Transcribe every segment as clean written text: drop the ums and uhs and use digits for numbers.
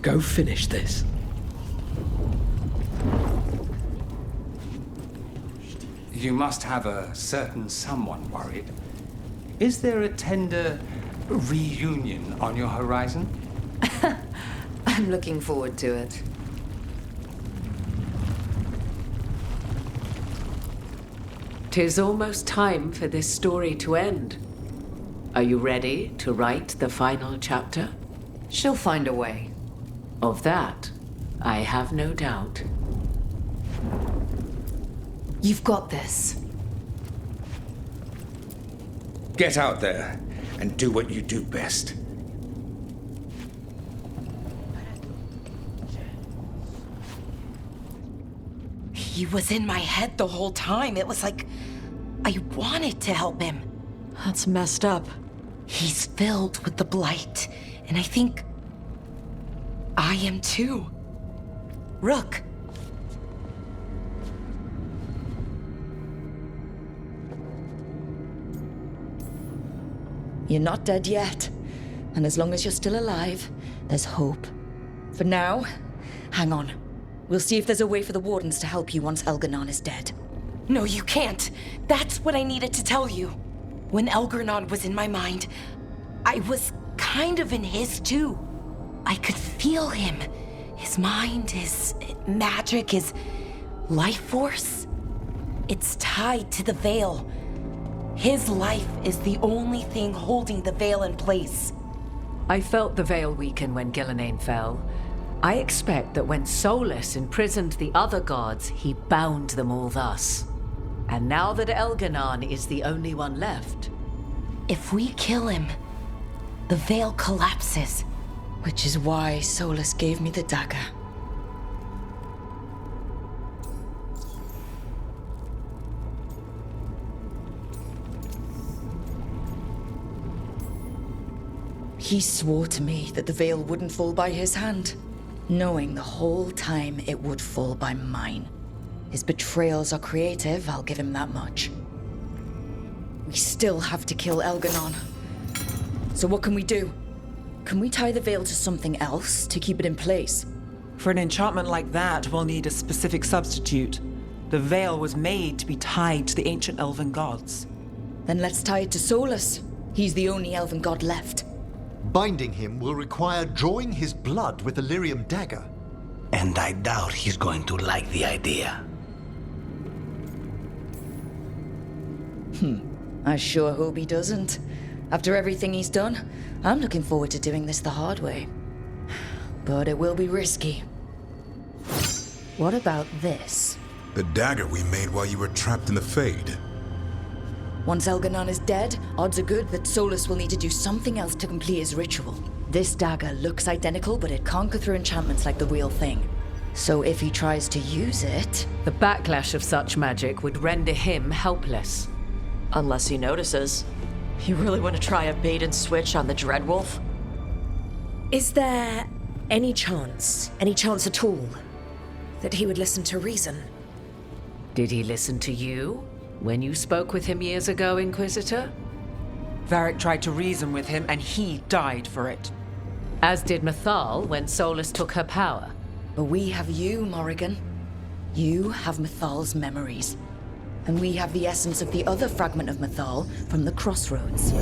Go finish this. You must have a certain someone worried. Is there a tender reunion on your horizon? I'm looking forward to it. "'Tis almost time for this story to end. Are you ready to write the final chapter? She'll find a way. Of that, I have no doubt. You've got this. Get out there and do what you do best. He was in my head the whole time. It was like I wanted to help him. That's messed up. He's filled with the blight, and I think I am too. Rook. You're not dead yet. And as long as you're still alive, there's hope. For now, hang on. We'll see if there's a way for the Wardens to help you once Elganon is dead. No, you can't. That's what I needed to tell you. When Elgernon was in my mind, I was kind of in his too. I could feel him. His mind, his magic, his life force. It's tied to the Veil. His life is the only thing holding the Veil in place. I felt the veil weaken when Gillenane fell. I expect that when Solus imprisoned the other gods, he bound them all thus. And now that Elganon is the only one left... If we kill him, the Veil collapses. Which is why Solus gave me the dagger. He swore to me that the Veil wouldn't fall by his hand, knowing the whole time it would fall by mine. His betrayals are creative, I'll give him that much. We still have to kill Elganon. So what can we do? Can we tie the Veil to something else to keep it in place? For an enchantment like that, we'll need a specific substitute. The Veil was made to be tied to the ancient elven gods. Then let's tie it to Solus. He's the only elven god left. Binding him will require drawing his blood with the lyrium dagger. And I doubt he's going to like the idea. I sure hope he doesn't. After everything he's done, I'm looking forward to doing this the hard way. But it will be risky. What about this? The dagger we made while you were trapped in the Fade. Once Elganon is dead, odds are good that Solus will need to do something else to complete his ritual. This dagger looks identical, but it can't go through enchantments like the real thing. So if he tries to use it... The backlash of such magic would render him helpless. Unless he notices. You really want to try a bait and switch on the Dreadwolf? Is there any chance at all, that he would listen to reason? Did he listen to you when you spoke with him years ago, Inquisitor? Varric tried to reason with him, and he died for it. As did Mythal when Solus took her power. But we have you, Morrigan. You have Mythal's memories. And we have the essence of the other fragment of Mythal from the Crossroads.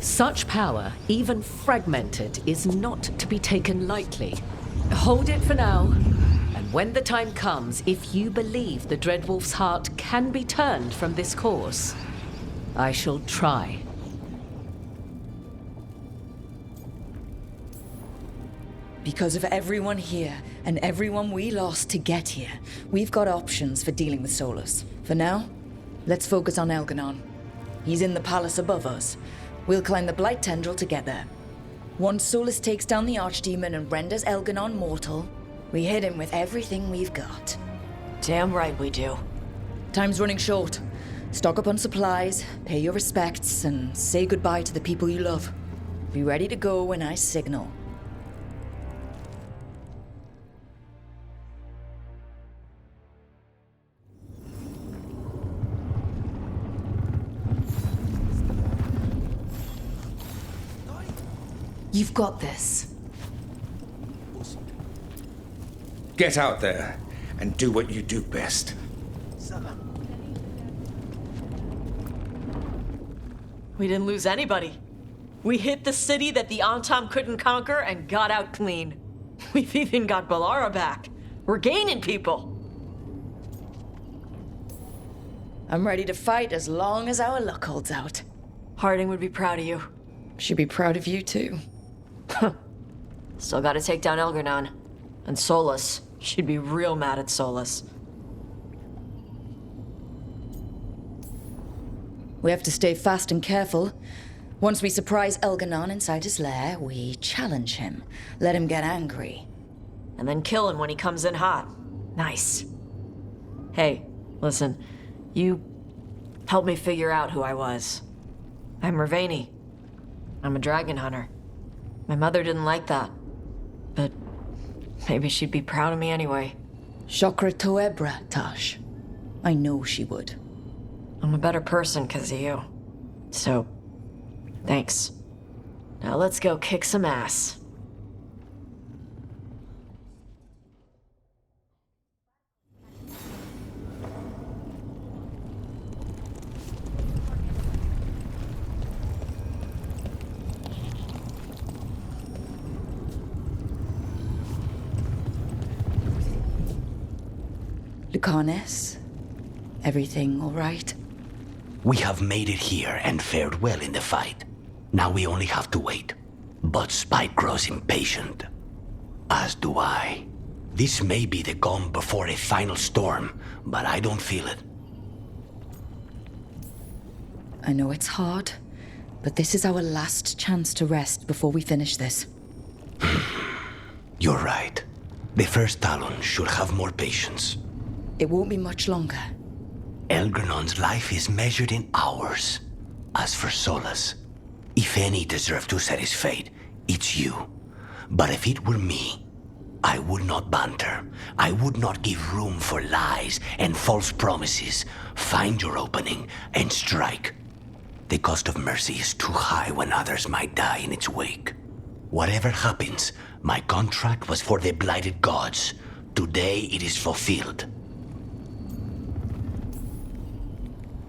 Such power, even fragmented, is not to be taken lightly. Hold it for now. And when the time comes, if you believe the Dreadwolf's heart can be turned from this course, I shall try. Because of everyone here, and everyone we lost to get here, we've got options for dealing with Solus. For now, let's focus on Elganon. He's in the palace above us. We'll climb the Blight Tendril to get there. Once Solus takes down the Archdemon and renders Elganon mortal, we hit him with everything we've got. Damn right we do. Time's running short. Stock up on supplies, pay your respects, and say goodbye to the people you love. Be ready to go when I signal. You've got this. Get out there and do what you do best. We didn't lose anybody. We hit the city that the Antam couldn't conquer and got out clean. We've even got Balara back. We're gaining people. I'm ready to fight as long as our luck holds out. Harding would be proud of you. She'd be proud of you too. Still gotta take down Elgernon. And Solus. She'd be real mad at Solus. We have to stay fast and careful. Once we surprise Elgernon inside his lair, we challenge him. Let him get angry. And then kill him when he comes in hot. Nice. Hey, listen. You helped me figure out who I was. I'm Ravani. I'm a dragon hunter. My mother didn't like that. But maybe she'd be proud of me anyway. Shokra Toebra, Tash. I know she would. I'm a better person because of you. So, thanks. Now let's go kick some ass. Lucanes, everything all right? We have made it here and fared well in the fight. Now we only have to wait. But Spike grows impatient. As do I. This may be the calm before a final storm, but I don't feel it. I know it's hard, but this is our last chance to rest before we finish this. You're right. The first Talon should have more patience. It won't be much longer. Elgernon's life is measured in hours. As for Solus, if any deserve to set his fate, it's you. But if it were me, I would not banter. I would not give room for lies and false promises. Find your opening and strike. The cost of mercy is too high when others might die in its wake. Whatever happens, my contract was for the blighted gods. Today it is fulfilled.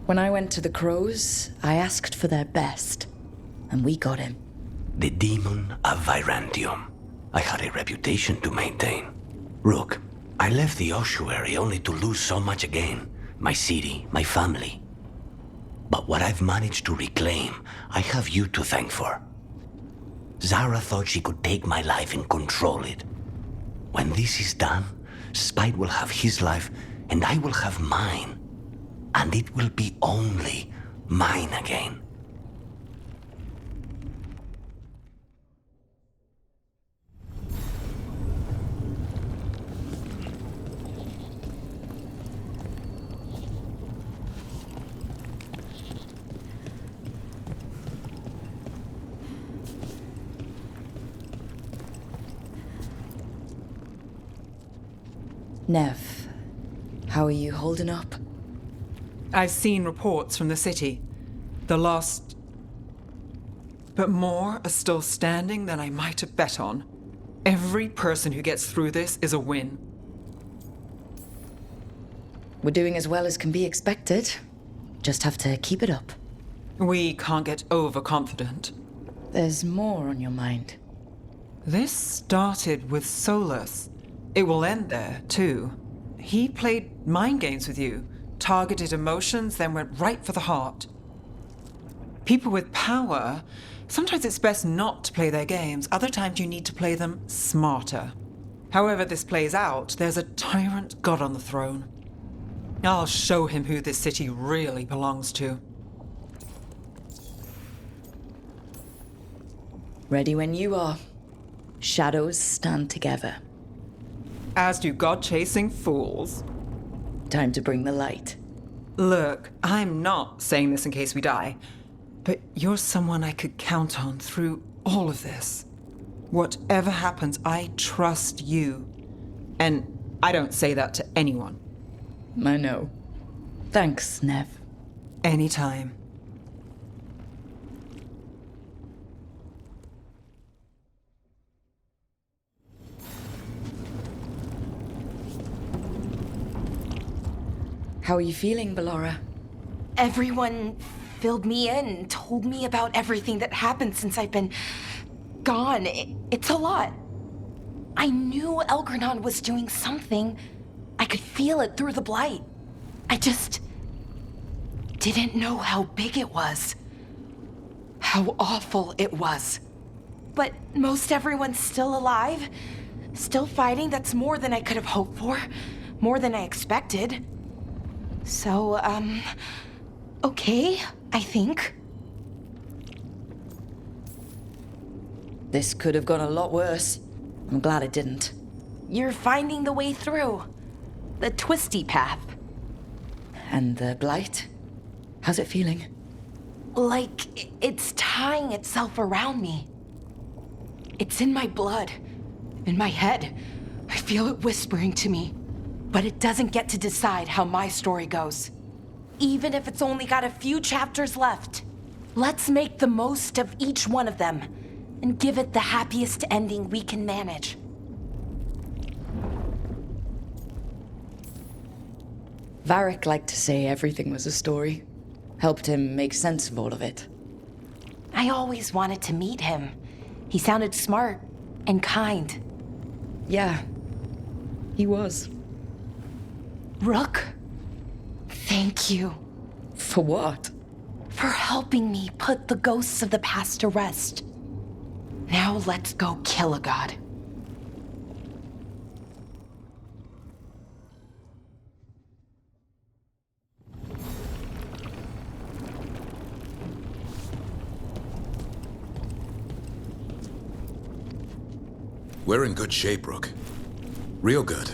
When I went to the Crows, I asked for their best, and we got him. The demon of Virantium. I had a reputation to maintain. Rook, I left the ossuary only to lose so much again. My city, my family. But what I've managed to reclaim, I have you to thank for. Zara thought she could take my life and control it. When this is done, Spite will have his life, and I will have mine. And it will be only mine again. Nev, how are you holding up? I've seen reports from the city. The lost... But more are still standing than I might have bet on. Every person who gets through this is a win. We're doing as well as can be expected. Just have to keep it up. We can't get overconfident. There's more on your mind. This started with Solus. It will end there, too. He played mind games with you, targeted emotions, then went right for the heart. People with power, sometimes it's best not to play their games. Other times you need to play them smarter. However this plays out, there's a tyrant god on the throne. I'll show him who this city really belongs to. Ready when you are. Shadows stand together. As do god-chasing fools. Time to bring the light. Look, I'm not saying this in case we die, but you're someone I could count on through all of this. Whatever happens, I trust you. And I don't say that to anyone. I know. Thanks, Nev. Anytime. How are you feeling, Bellara? Everyone filled me in and told me about everything that happened since I've been gone. It's a lot. I knew Elgranon was doing something. I could feel it through the blight. I just didn't know how big it was. How awful it was. But most everyone's still alive. Still fighting. That's more than I could have hoped for. More than I expected. So, okay, I think. This could have gone a lot worse. I'm glad it didn't. You're finding the way through. The twisty path. And the blight? How's it feeling? Like it's tying itself around me. It's in my blood, in my head. I feel it whispering to me. But it doesn't get to decide how my story goes. Even if it's only got a few chapters left. Let's make the most of each one of them and give it the happiest ending we can manage. Varric liked to say everything was a story. Helped him make sense of all of it. I always wanted to meet him. He sounded smart and kind. Yeah, he was. Rook, thank you. For what? For helping me put the ghosts of the past to rest. Now let's go kill a god. We're in good shape, Rook. Real good.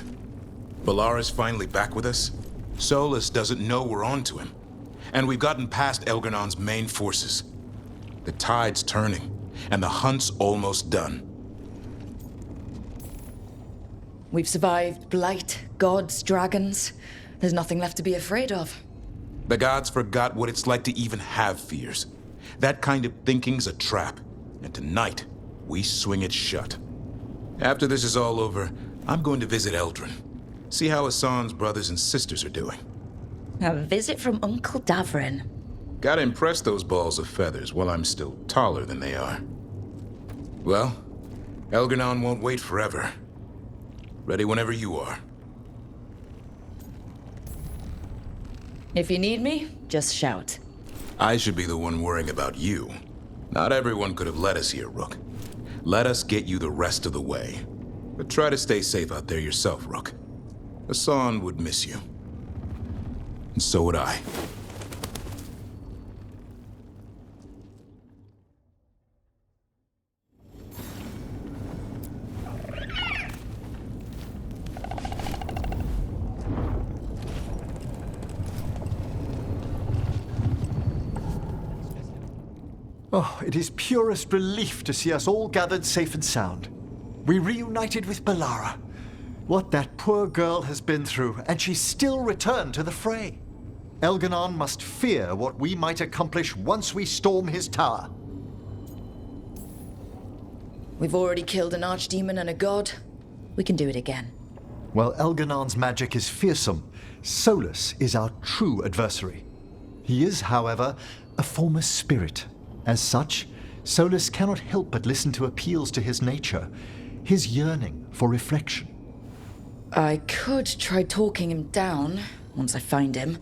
Bellara's finally back with us. Solus doesn't know we're on to him. And we've gotten past Elgranon's main forces. The tide's turning, and the hunt's almost done. We've survived blight, gods, dragons. There's nothing left to be afraid of. The gods forgot what it's like to even have fears. That kind of thinking's a trap, and tonight, we swing it shut. After this is all over, I'm going to visit Eldrin. See how Hassan's brothers and sisters are doing. A visit from Uncle Davrin. Gotta impress those balls of feathers while I'm still taller than they are. Well, Elgranon won't wait forever. Ready whenever you are. If you need me, just shout. I should be the one worrying about you. Not everyone could have led us here, Rook. Let us get you the rest of the way. But try to stay safe out there yourself, Rook. Hassan would miss you. And so would I. Oh, it is purest relief to see us all gathered safe and sound. We reunited with Bellara. What that poor girl has been through, and she's still returned to the fray. Elganon must fear what we might accomplish once we storm his tower. We've already killed an archdemon and a god. We can do it again. While Elganon's magic is fearsome, Solus is our true adversary. He is, however, a former spirit. As such, Solus cannot help but listen to appeals to his nature, his yearning for reflection. I could try talking him down once I find him.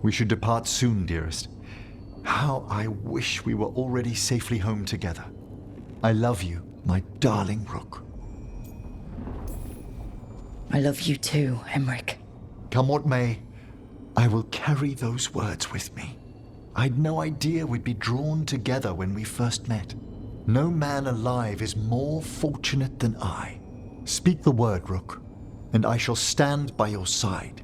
We should depart soon, dearest. How I wish we were already safely home together. I love you, my darling Rook. I love you too, Emric. Come what may, I will carry those words with me. I'd no idea we'd be drawn together when we first met. No man alive is more fortunate than I. Speak the word, Rook, and I shall stand by your side.